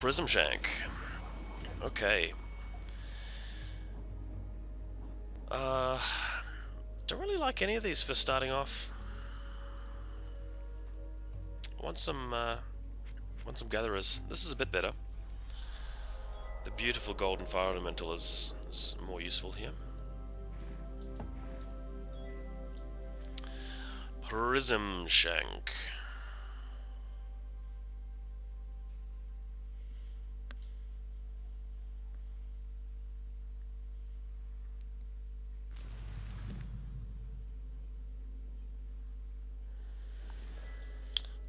Prism Shank. Okay. Uh, don't really like any of these for starting off. Want some gatherers. This is a bit better. The beautiful golden fire elemental is more useful here. Prism Shank.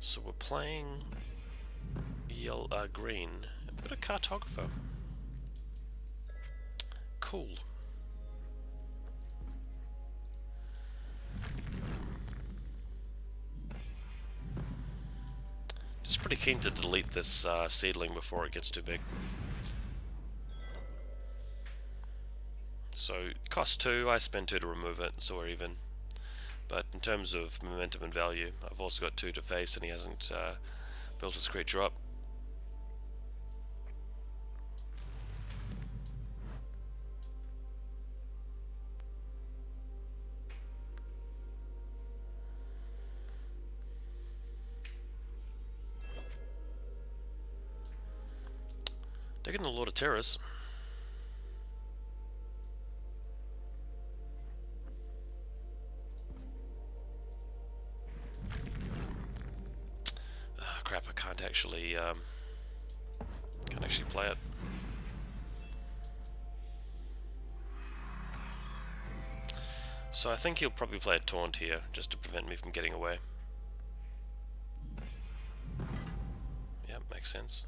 So we're playing green. I've got a cartographer. Cool. Just pretty keen to delete this seedling before it gets too big. So cost 2, I spend 2 to remove it, so we're even. But in terms of momentum and value, I've also got 2 to face, and he hasn't built his creature up. Taking the Lord of Terrors. Crap! I can't actually play it. So I think he'll probably play a taunt here, just to prevent me from getting away. Yeah, makes sense.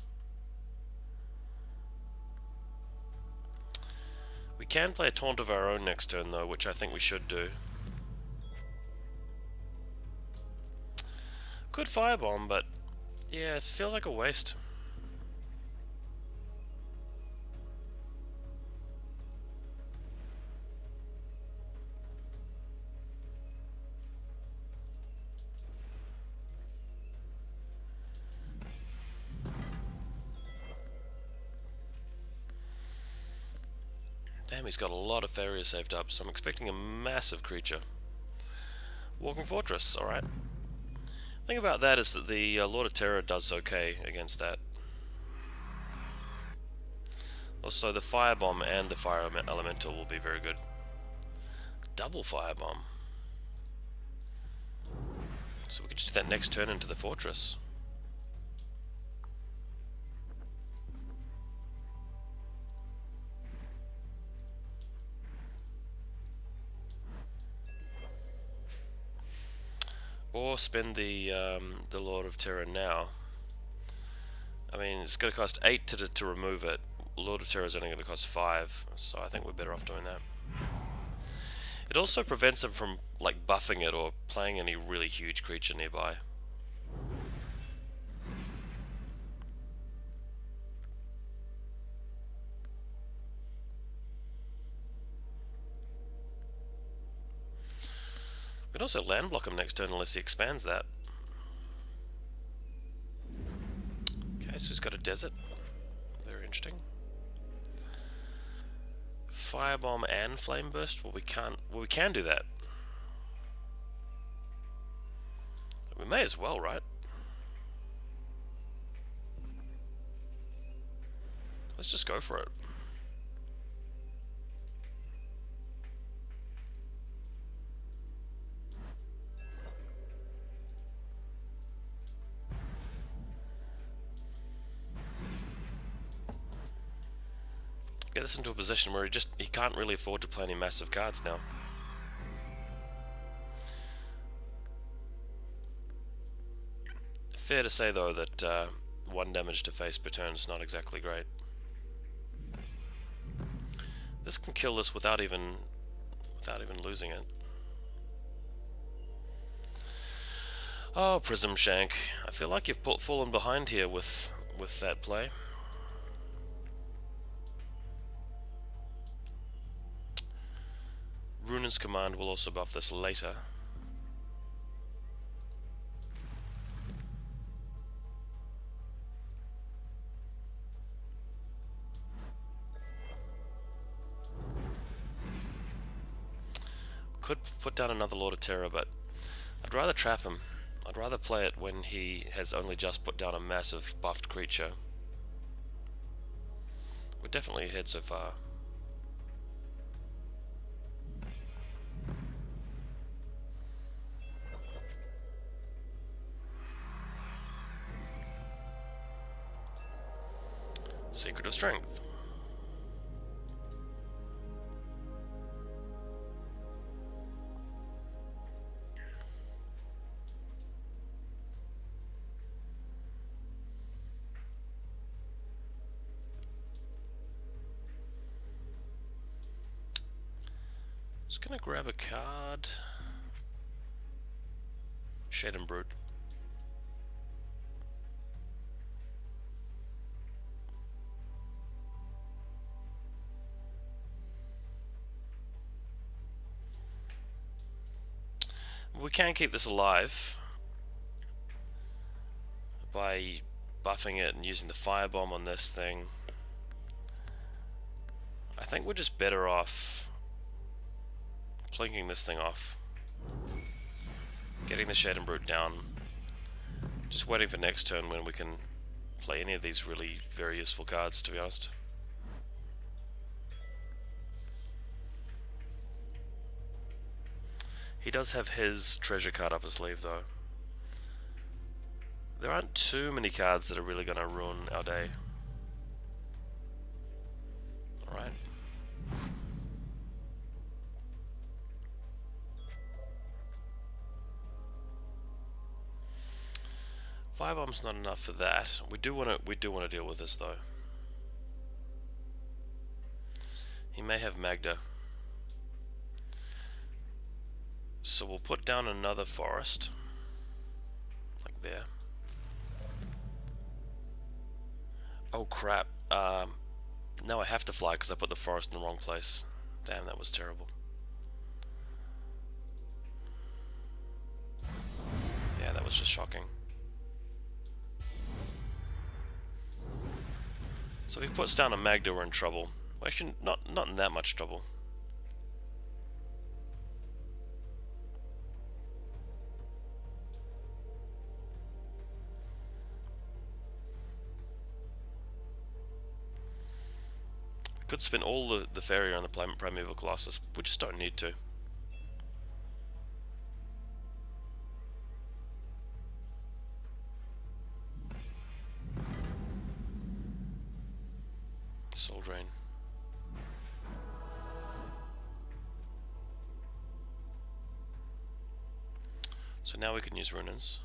We can play a taunt of our own next turn though, which I think we should do. Could firebomb, but yeah, it feels like a waste. Damn, he's got a lot of Faeria saved up, so I'm expecting a massive creature. Walking Fortress, alright. The thing about that is that the Lord of Terror does okay against that. Also, the Firebomb and the Fire Elemental will be very good. Double Firebomb. So we could just do that next turn into the Fortress. Or spend the Lord of Terror now. I mean, it's going to cost 8 to remove it. Lord of Terror is only going to cost 5, so I think we're better off doing that. It also prevents him from like buffing it or playing any really huge creature nearby. We can also land block him next turn unless he expands that. Okay, so he's got a desert. Very interesting. Firebomb and Flame Burst? Well, we can't. Well, we can do that. We may as well, right? Let's just go for it. Get this into a position where he can't really afford to play any massive cards now. Fair to say though that 1 damage to face per turn is not exactly great. This can kill this without even losing it. Oh, Prism Shank. I feel like you've fallen behind here with that play. Runa's Command will also buff this later. could put down another Lord of Terror, but I'd rather trap him. I'd rather play it when he has only just put down a massive buffed creature. We're definitely ahead so far. Secret of Strength. Just gonna grab a card. Shade and Brute. We can keep this alive by buffing it and using the firebomb on this thing. I think we're just better off plinking this thing off, getting the Shade and Brute down, just waiting for next turn when we can play any of these really very useful cards, to be honest. He does have his treasure card up his sleeve though. There aren't too many cards that are really going to ruin our day. Alright. Firebomb's not enough for that. We do want to deal with this though. He may have Magda. So we'll put down another forest. Like there. Oh crap. Now I have to fly because I put the forest in the wrong place. Damn, that was terrible. Yeah, that was just shocking. So if he puts down a Magda, we're in trouble. Well, actually, not in that much trouble. Could spin all the Faeria on the Primeval Colossus. We just don't need to. Soul Drain. So now we can use Runas.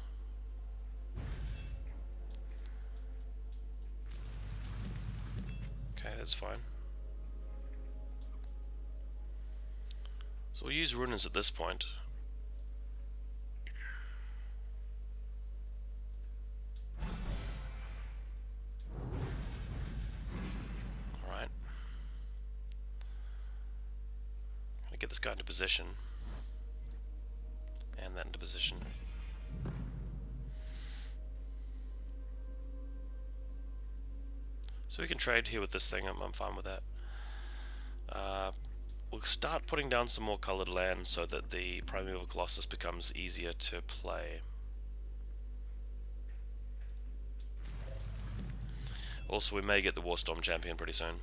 Okay, that's fine. So we'll use Runas at this point. Alright. Gonna get this guy into position. And that into position. So we can trade here with this thing, I'm fine with that. We'll start putting down some more coloured lands so that the Primeval Colossus becomes easier to play. Also, we may get the Warstorm champion pretty soon.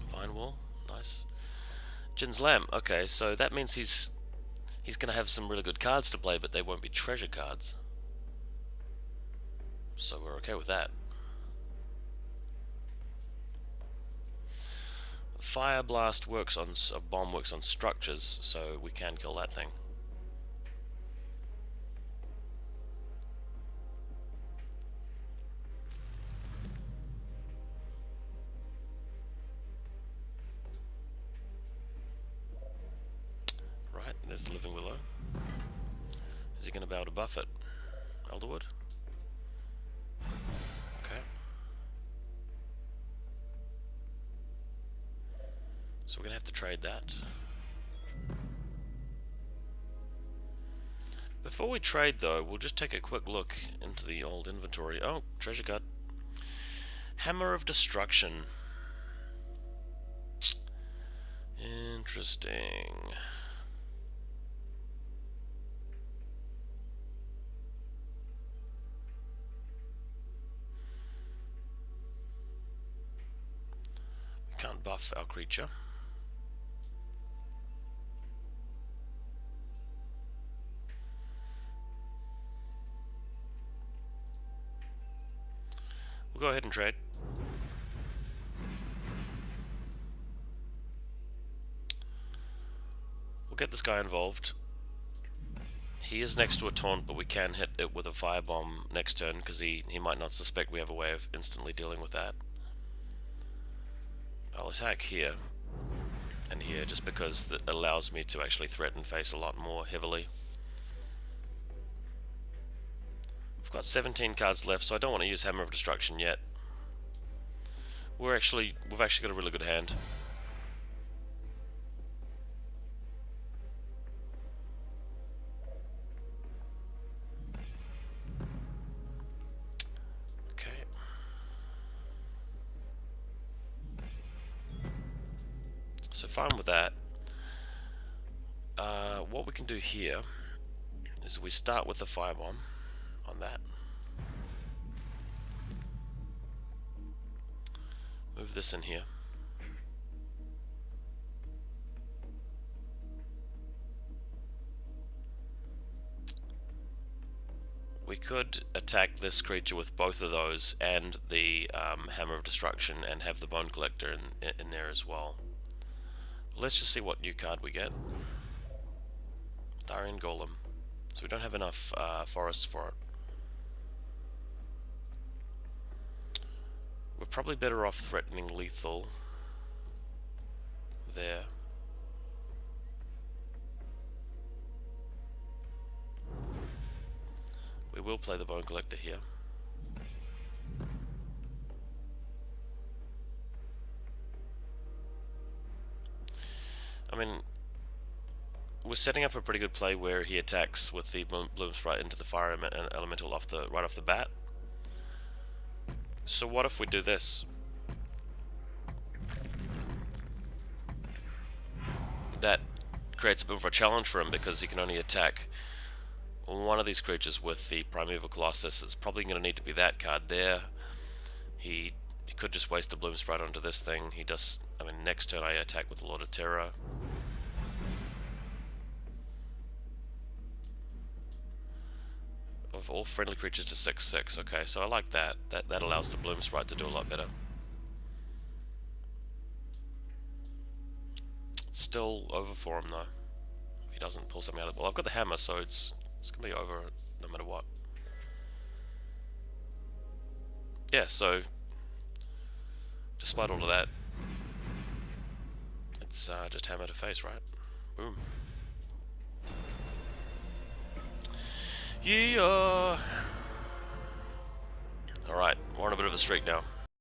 Fine Wall, nice. Jin's Lamb, okay, so that means he's going to have some really good cards to play, but they won't be treasure cards. So we're okay with that. Fire Blast works on, a bomb works on structures, so we can kill that thing. Right, there's the Living Willow. Is he going to be able to buff it? Elderwood? Okay. So we're going to have to trade that. Before we trade though, we'll just take a quick look into the old inventory. Oh, treasure card. Hammer of Destruction. Interesting. We can't buff our creature. We'll go ahead and trade. We'll get this guy involved. He is next to a taunt, but we can hit it with a firebomb next turn because he might not suspect we have a way of instantly dealing with that. I'll attack here and here just because that allows me to actually threaten face a lot more heavily. We've got 17 cards left, so I don't want to use Hammer of Destruction yet. We've actually got a really good hand. Okay. So fine with that. What we can do here is we start with the firebomb on that. Move this in here. We could attack this creature with both of those and the Hammer of Destruction and have the Bone Collector in there as well. Let's just see what new card we get. Darian Golem. So we don't have enough forests for it. We're probably better off threatening lethal there. We will play the Bone Collector here. I mean, we're setting up a pretty good play where he attacks with the Bloom Sprite into the Fire Elemental right off the bat. So what if we do this? That creates a bit of a challenge for him because he can only attack one of these creatures with the Primeval Colossus. It's probably going to need to be that card there. He could just waste the Bloom Sprite onto this thing. He does. I mean, next turn I attack with the Lord of Terror. Of all friendly creatures to 6/6. Okay, so I like that. That allows the Bloom Sprite to do a lot better. Still over for him though. If he doesn't pull something out of it. Well, I've got the hammer, so it's gonna be over no matter what. Yeah, so despite all of that, it's just hammer to face, right? Boom. Yeah. Alright, we're on a bit of a streak now.